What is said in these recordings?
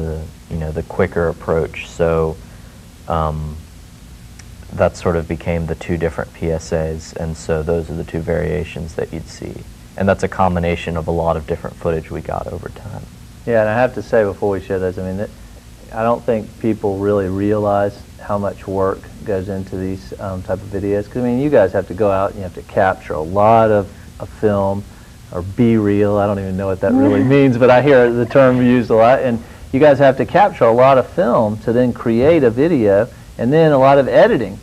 the the quicker approach. So that sort of became the two different PSAs, and so those are the two variations that you'd see. And that's a combination of a lot of different footage we got over time. Yeah, and I have to say before we show those, I mean, I don't think people really realize how much work goes into these type of videos. Because I mean, you guys have to go out and you have to capture a lot of film, or be real. I don't even know what that really means, but I hear the term used a lot. And you guys have to capture a lot of film to then create a video, and then a lot of editing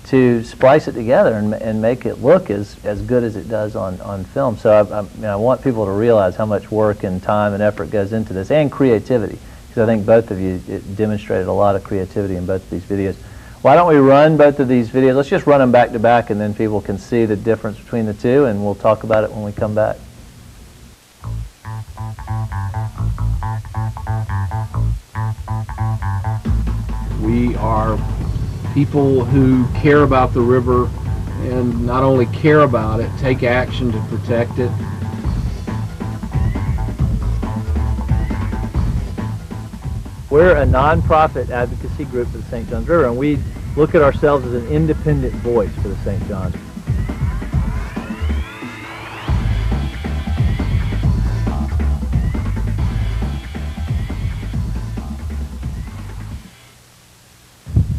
to splice it together and make it look as good as it does on film. So I want people to realize how much work and time and effort goes into this, and creativity, because I think both of you demonstrated a lot of creativity in both of these videos. Why don't we run both of these videos? Let's just run them back to back, and then people can see the difference between the two, and we'll talk about it when we come back. We are people who care about the river, and not only care about it, take action to protect it. We're a nonprofit advocacy group for the St. Johns River, and we look at ourselves as an independent voice for the St. Johns.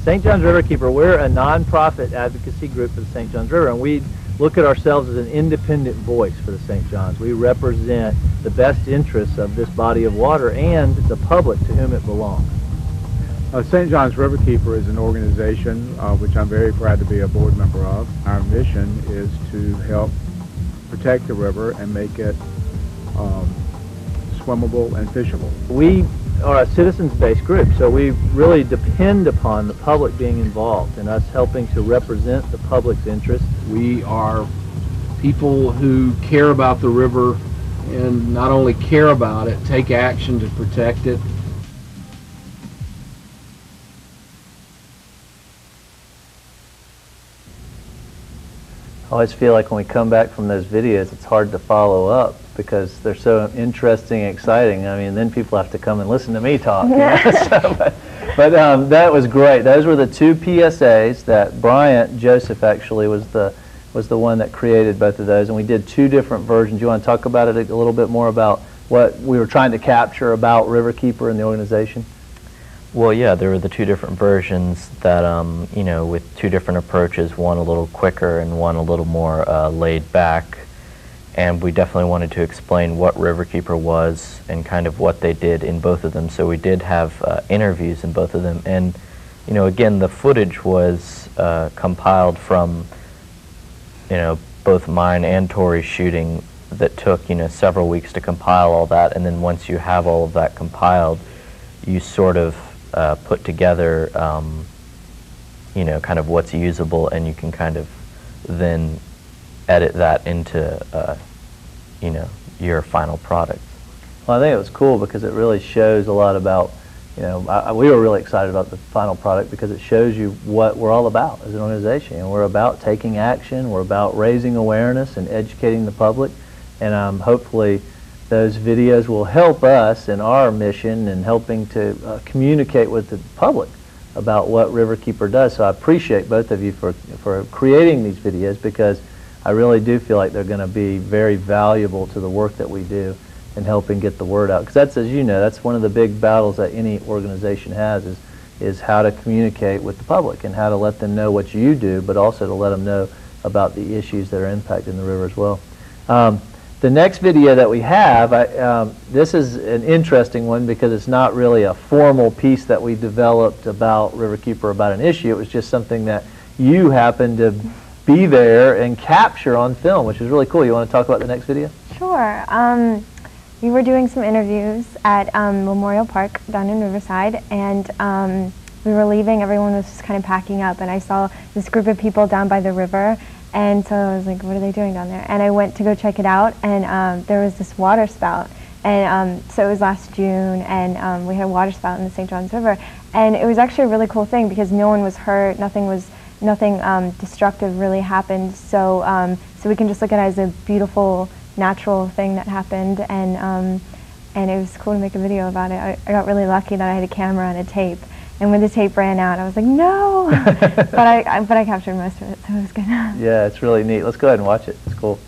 St. Johns Riverkeeper, we're a nonprofit advocacy group for the St. Johns River, and we look at ourselves as an independent voice for the St. Johns. We represent the best interests of this body of water and the public to whom it belongs. St. Johns Riverkeeper is an organization which I'm very proud to be a board member of. Our mission is to help protect the river and make it swimmable and fishable. We are a citizens-based group, so we really depend upon the public being involved and us helping to represent the public's interests. We are people who care about the river, and not only care about it, take action to protect it. I always feel like when we come back from those videos, it's hard to follow up because they're so interesting and exciting. I mean, then people have to come and listen to me talk. You know? but that was great. Those were the two PSAs that Bryant, Joesph actually was the one that created both of those, and we did two different versions. You want to talk about it a little bit more about what we were trying to capture about Riverkeeper and the organization? Well, yeah, there were the two different versions that, you know, with two different approaches, one a little quicker and one a little more laid back. And we definitely wanted to explain what Riverkeeper was and kind of what they did in both of them. So we did have interviews in both of them. And, you know, again, the footage was compiled from, you know, both mine and Tori's shooting that took, you know, several weeks to compile all that. And then once you have all of that compiled, you sort of put together, you know, kind of what's usable, and you can kind of then edit that into, you know, your final product. Well, I think it was cool because it really shows a lot about, you know, we were really excited about the final product because it shows you what we're all about as an organization. And we're about taking action, we're about raising awareness and educating the public, and hopefully those videos will help us in our mission and helping to communicate with the public about what Riverkeeper does. So I appreciate both of you for creating these videos, because I really do feel like they're going to be very valuable to the work that we do in helping get the word out. Because that's, as you know, that's one of the big battles that any organization has, is how to communicate with the public and how to let them know what you do, but also to let them know about the issues that are impacting the river as well. The next video that we have, this is an interesting one because it's not really a formal piece that we developed about Riverkeeper, about an issue. It was just something that you happened to be there and capture on film, which is really cool. You want to talk about the next video? Sure. We were doing some interviews at Memorial Park down in Riverside, and we were leaving. Everyone was just kind of packing up, and I saw this group of people down by the river. And so I was like, what are they doing down there? And I went to go check it out, and there was this water spout. And so it was last June, and we had a water spout in the St. Johns River. And it was actually a really cool thing because no one was hurt, nothing destructive really happened. So so we can just look at it as a beautiful, natural thing that happened. And and it was cool to make a video about it. I got really lucky that I had a camera and a tape, and when the tape ran out, I was like, no! but I captured most of it, so it was good. Yeah, it's really neat. Let's go ahead and watch it. It's cool.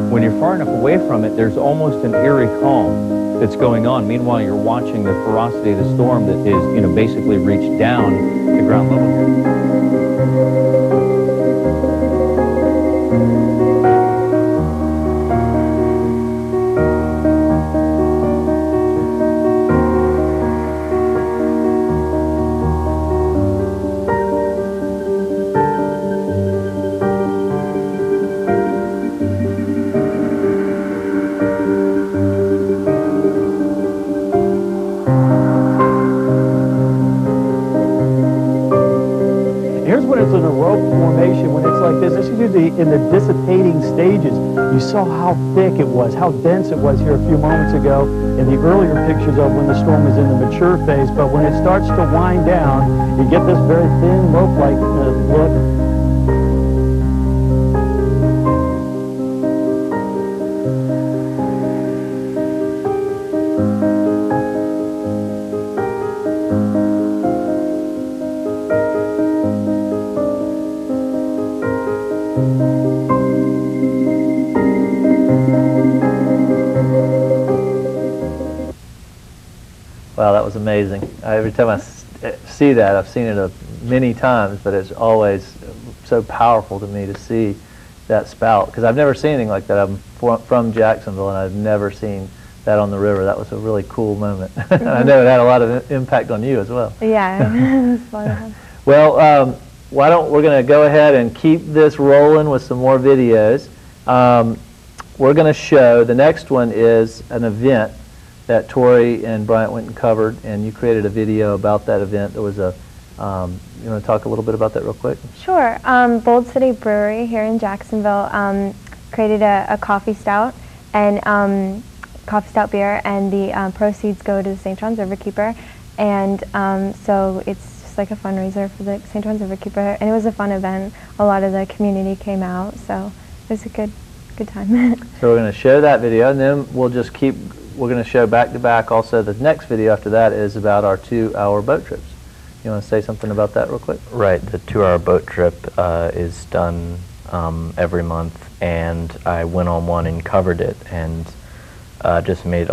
When you're far enough away from it, there's almost an eerie calm that's going on. Meanwhile, you're watching the ferocity of the storm that is, basically reached down to ground level here. It's in a rope formation. When it's like this is usually in the dissipating stages. You saw how thick it was, how dense it was here a few moments ago in the earlier pictures of when the storm is in the mature phase. But when it starts to wind down, you get this very thin rope-like look. Wow, that was amazing. Every time I see that, I've seen it many times, but it's always so powerful to me to see that spout, because I've never seen anything like that. I'm from Jacksonville, and I've never seen that on the river. That was a really cool moment. I know it had a lot of impact on you as well. Yeah, it was fun. Well, we're going to go ahead and keep this rolling with some more videos. We're going to show, the next one is an event that Tori and Bryant went and covered, and you created a video about that event. There was a, you want to talk a little bit about that real quick? Sure. Bold City Brewery here in Jacksonville created a coffee stout and coffee stout beer, and the proceeds go to the St. John's Riverkeeper, and so it's just like a fundraiser for the St. John's Riverkeeper, and it was a fun event. A lot of the community came out, so it was a good time. So we're going to show that video, and then we'll just keep. We're going to show back to back. Also, the next video after that is about our 2-hour boat trips. You want to say something about that real quick? Right. The 2-hour boat trip is done every month, and I went on one and covered it, and just made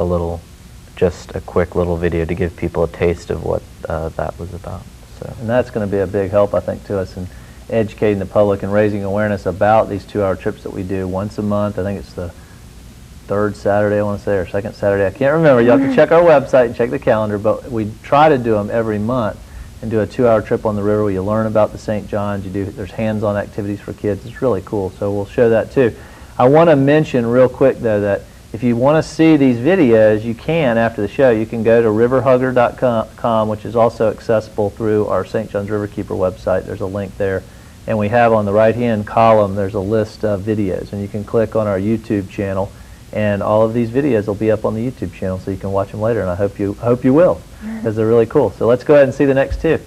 just a quick little video to give people a taste of what that was about. So. And that's going to be a big help, I think, to us in educating the public and raising awareness about these 2-hour trips that we do once a month. I think it's the third Saturday, I want to say, or second Saturday. I can't remember. You have to check our website and check the calendar, but we try to do them every month and do a 2-hour trip on the river where you learn about the St. John's. There's hands-on activities for kids. It's really cool, so we'll show that too. I want to mention real quick, though, that if you want to see these videos, you can, after the show, you can go to riverhugger.com, which is also accessible through our St. John's Riverkeeper website. There's a link there. And we have on the right-hand column, there's a list of videos, and you can click on our YouTube channel, and all of these videos will be up on the YouTube channel, so you can watch them later, and I hope you will, because they're really cool. So let's go ahead and see the next two.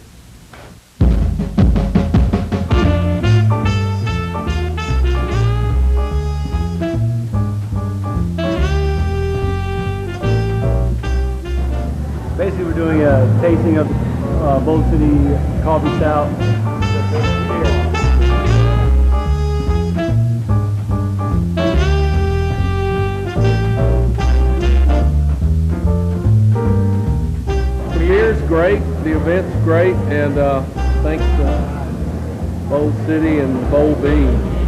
Basically, we're doing a tasting of Bold City Coffee Stout. 20 years, great. The event's great, and thanks to Bold City and Bold Bean.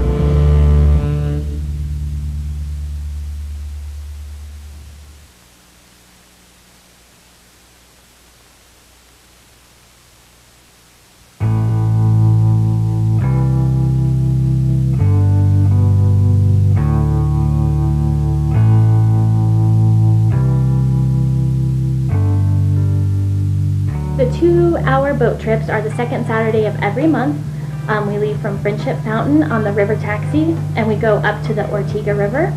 The 2-hour boat trips are the second Saturday of every month. We leave from Friendship Fountain on the river taxi, and we go up to the Ortega River.